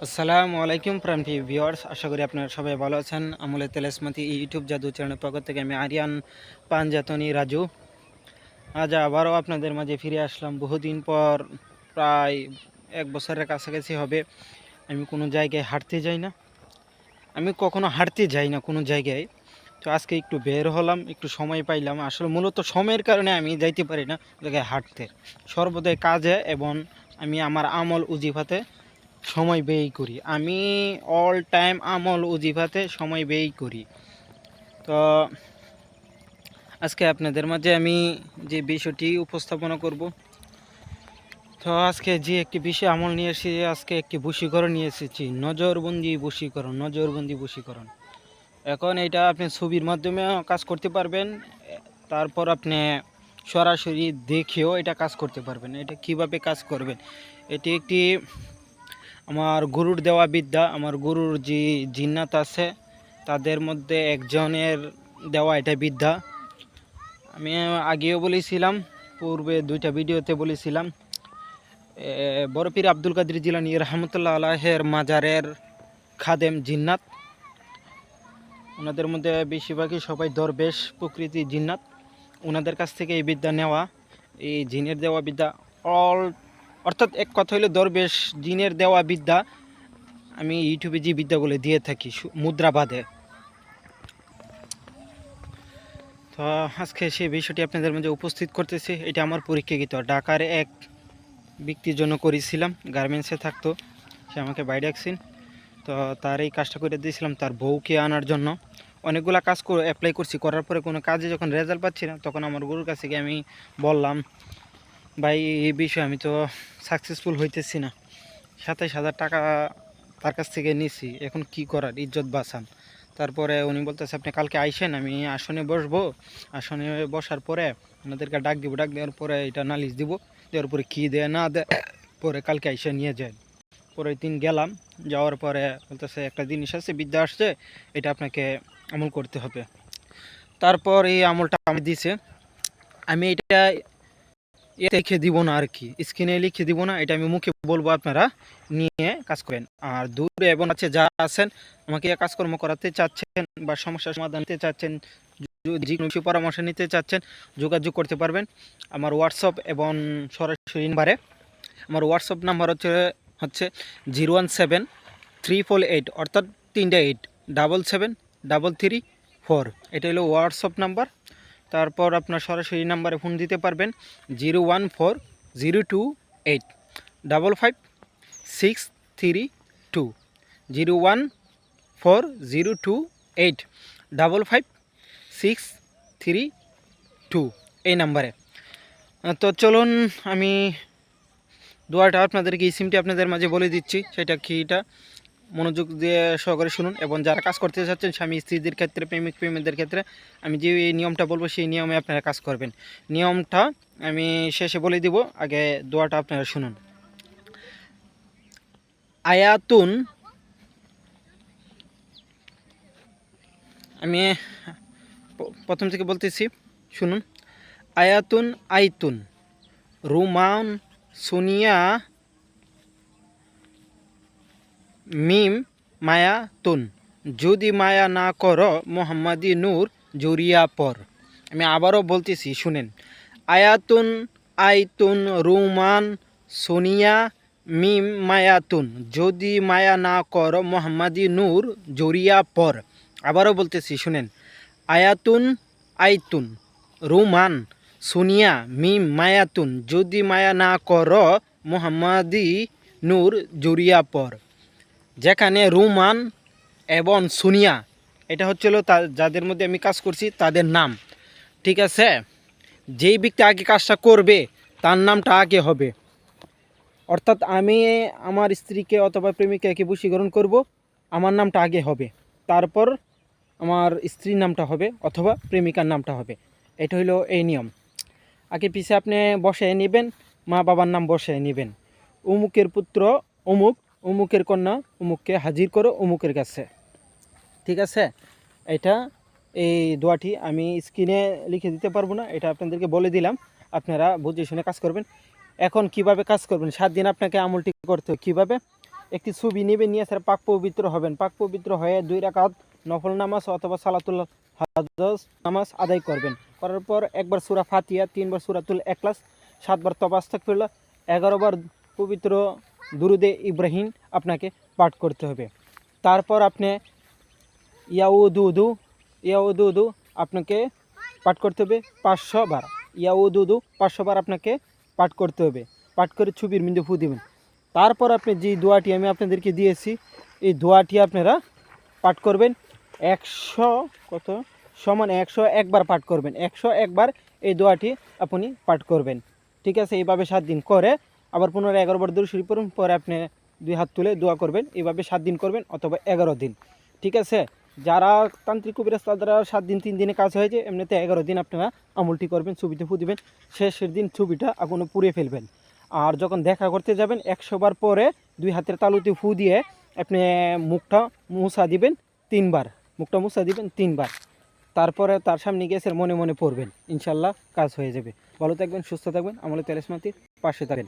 আসসালামু আলাইকুম প্রাণপ্রিয় ভিউয়ার্স, আশা করি আপনারা সবাই ভালো আছেন। আমলে তেলেসমাতি ইউটিউব জাদু চ্যানেলের পক্ষ থেকে আমি আরিয়ান পাঞ্জাতনি রাজু আজ আবারও আপনাদের মাঝে ফিরে আসলাম। বহুদিন পর, প্রায় এক বছরের কাছাকাছি হবে আমি কোনো জায়গায় হাঁটতে যাই না। আমি কখনো হাঁটতে যাই না কোনো জায়গায়। তো আজকে একটু বের হলাম, একটু সময় পাইলাম। আসলে মূলত সময়ের কারণে আমি যাইতে পারি না জায়গায় হাঁটতে, সর্বদাই কাজে এবং আমি আমার আমল উজিফাতে সময় ব্যয় করি। আমি অল টাইম আমল উজিফাতে সময় ব্যয় করি। তো আজকে আপনাদের মাঝে আমি যে বিষয়টি উপস্থাপনা করব, তো আজকে যে একটি বিষয় আমল নিয়ে এসেছি, আজকে একটি বশীকরণ নিয়ে এসেছি। নজরবন্দি বশীকরণ। এখন এটা আপনি ছবির মাধ্যমে কাজ করতে পারবেন, তারপর আপনি সরাসরি দেখেও এটা কাজ করতে পারবেন। এটা কিভাবে কাজ করবেন, এটি একটি আমার গুরুর দেওয়া বিদ্যা। আমার গুরুর যে জিন্নাত আছে তাদের মধ্যে একজনের দেওয়া এটা বিদ্যা। আমি আগেও বলেছিলাম, পূর্বে দুইটা ভিডিওতে বলেছিলাম, বড় পীর আব্দুল কাদের জিলানী রহমতুল্লাহ আলাহের মাজারের খাদেম জিন্নাত। ওনাদের মধ্যে বেশিরভাগই সবাই দরবেশ প্রকৃতি জিন্নাত। ওনাদের কাছ থেকে এই বিদ্যা নেওয়া, এই জিনের দেওয়া বিদ্যা। অর্থাৎ এক কথা হলো দরবেশ জিনের দেওয়া বিদ্যা আমি ইউটিউবে যে বিদ্যাগুলো দিয়ে থাকি মুদ্রা বাদে। তো আজকে সেই বিষয়টি আপনাদের মধ্যে উপস্থিত করতেছি। এটা আমার পরীক্ষাকৃত ঢাকার এক ব্যক্তির জন্য করেছিলাম, গার্মেন্টসে থাকতো, সে আমাকে বাইরে রাখছেন। তো তার এই কাজটা করে দিয়েছিলাম তার বউকে আনার জন্য। অনেকগুলো কাজ অ্যাপ্লাই করছি, করার পরে কোনো কাজে যখন রেজাল্ট পাচ্ছি না, তখন আমার গুরুর কাছে গিয়ে আমি বললাম, ভাই এই বিষয়ে আমি তো সাকসেসফুল হইতেছি না, 27,000 টাকা তার কাছ থেকে নিছি, এখন কি করার, ইজ্জত বাঁচান। তারপরে উনি বলতেছে, আপনি কালকে আইসেন, আমি আসনে বসবো, আসনে বসার পরে ওনাদেরকে ডাক দিব, ডাক দেওয়ার পরে এটা নালিশ দিব, দেওয়ার পরে কী দেয় না দেয়, পরে কালকে আইসে নিয়ে যায়। পরের দিন গেলাম, যাওয়ার পরে বলতেছে, একটা জিনিস আছে, বিদ্যা আসছে, এটা আপনাকে আমল করতে হবে। তারপর এই আমলটা আমি দিছে, আমি এটা লিখে দিব না আর কি, স্ক্রিনে লিখে দিব না, এটা আমি মুখে বলবো, আপনারা নিয়ে কাজ করেন। আর দূরে এবং আছে যা আছেন, আমাকে কাজকর্ম করাতে চাচ্ছেন বা সমস্যার সমাধান নিতে চাচ্ছেন, যে কোনো পরামর্শ নিতে চাচ্ছেন, যোগাযোগ করতে পারবেন আমার হোয়াটসঅ্যাপ এবং সরাসরি নাম্বারে। আমার হোয়াটসঅ্যাপ নাম্বার হচ্ছে 017-348, অর্থাৎ 3টা 8 77-334। এটা হলো হোয়াটসঅ্যাপ নাম্বার। তারপর আপনার সরাসরি নাম্বারে ফোন দিতে পারবেন 014-028-55-632, 014-028-55-632 এই নাম্বারে। তো চলুন আমি দোয়াটা আপনাদেরকে, এই সিমটি আপনাদের মাঝে বলে দিচ্ছি, সেটা কি, এটা মনোযোগ দিয়ে সহকারে শুনুন। এবং যারা কাজ করতে চাচ্ছেন স্বামী স্ত্রীদের ক্ষেত্রে, প্রেমিক প্রেমিকদের ক্ষেত্রে, আমি যে নিয়মটা বলবো সেই নিয়মে আপনারা কাজ করবেন। নিয়মটা আমি শেষে বলে দিব, আগে দোয়াটা আপনারা শুনুন। আয়াতুন, আমি প্রথম থেকে বলতেছি, শুনুন। আয়াতুন আইতুন রুমান সুনিয়া মিম মায়া তুন, যদি মায়া না করো মোহাম্মদী নূর জুরিয়া পর। আমি আবারও বলতেছি, শুনেন। আয়াতুন আইতুন রুমান সোনিয়া মিম মায়াতুন, যদি মায়া না করো মোহাম্মদী নূর জরিয়া পর। আবারও বলতেছি, শুনেন। আয়াতুন আইতুন রুমান সোনিয়া মিম মায়াতুন, যদি মায়া না করো মোহাম্মদী নূর জরিয়া পর। যেখানে রুমান এবং সুনিয়া, এটা হচ্ছিল যাদের মধ্যে আমি কাজ করছি তাদের নাম, ঠিক আছে? যেই ব্যক্তি আগে কাজটা করবে তার নামটা আগে হবে। অর্থাৎ আমি আমার স্ত্রীকে অথবা প্রেমিকাকে বশীকরণ করব, আমার নামটা আগে হবে, তারপর আমার স্ত্রীর নামটা হবে অথবা প্রেমিকার নামটা হবে। এটা হলো এই নিয়ম। আগে পিছে আপনি বসায় নেবেন, মা বাবার নাম বসায় নেবেন। অমুকের পুত্র অমুক, অমুকের কন্যা অমুককে হাজির করো অমুকের কাছে, ঠিক আছে? এটা এই দোয়াটি আমি স্ক্রিনে লিখে দিতে পারবো না, এটা আপনাদেরকে বলে দিলাম, আপনারা বুঝে শুনে কাজ করবেন। এখন কিভাবে কাজ করবেন, 7 দিন আপনাকে আমলটি করতে হবে। কীভাবে? একটি ছবি নেবেন, নিয়ে স্যার পাক পবিত্র হবেন। পাক পবিত্র হয়ে 2 রাকাত নফল নামাজ অথবা সালাতুল হাজজ নামাজ আদায় করবেন। করার পর একবার সূরা ফাতিহা, 3 বার সূরাতুল ইখলাস, 7 বার তওবা আস্তাগফিরুল্লাহ, 11 বার পবিত্র দুরুদে ইব্রাহিম আপনাকে পাঠ করতে হবে। তারপর আপনি ইয়াউদুদু আপনাকে পাঠ করতে হবে 500 বার। ইয়াউদুদু 500 বার আপনাকে পাঠ করতে হবে। পাঠ করে ছবির মধ্যে ফু দিবেন। তারপর আপনি যে দোয়াটি আমি আপনাদেরকে দিয়েছি, এই দোয়াটি আপনারা পাঠ করবেন 100 কত সমান 101 বার পাঠ করবেন। 101 বার এই দোয়াটি আপনি পাঠ করবেন। ঠিক আছে, এইভাবে 7 দিন করে আবার পুনরায় 11 বার দরুদ শরীফ পড়ুন। পরে আপনি 2 হাত তুলে দোয়া করবেন। এইভাবে 7 দিন করবেন অথবা 11 দিন। ঠিক আছে, যারা তান্ত্রিক কবিরাজ তারা 7 দিন 3 দিনে কাজ হয়ে যায়, এমনিতে 11 দিন আপনারা আমলটি করবেন, ছবিতে ফু দিবেন। শেষের দিন ছবিটা আগুনে পুড়িয়ে ফেলবেন। আর যখন দেখা করতে যাবেন 100 বার পরে 2 হাতের তালুতে ফু দিয়ে আপনি মুখটা মুছা দিবেন 3 বার। মুখটা মুছা দিবেন 3 বার। তারপরে তার সামনে গিয়ে স্যার মনে মনে পড়বেন, ইনশাল্লাহ কাজ হয়ে যাবে। ভালো থাকবেন, সুস্থ থাকবেন, আমলে তেলেসমাতির পাশে থাকবেন।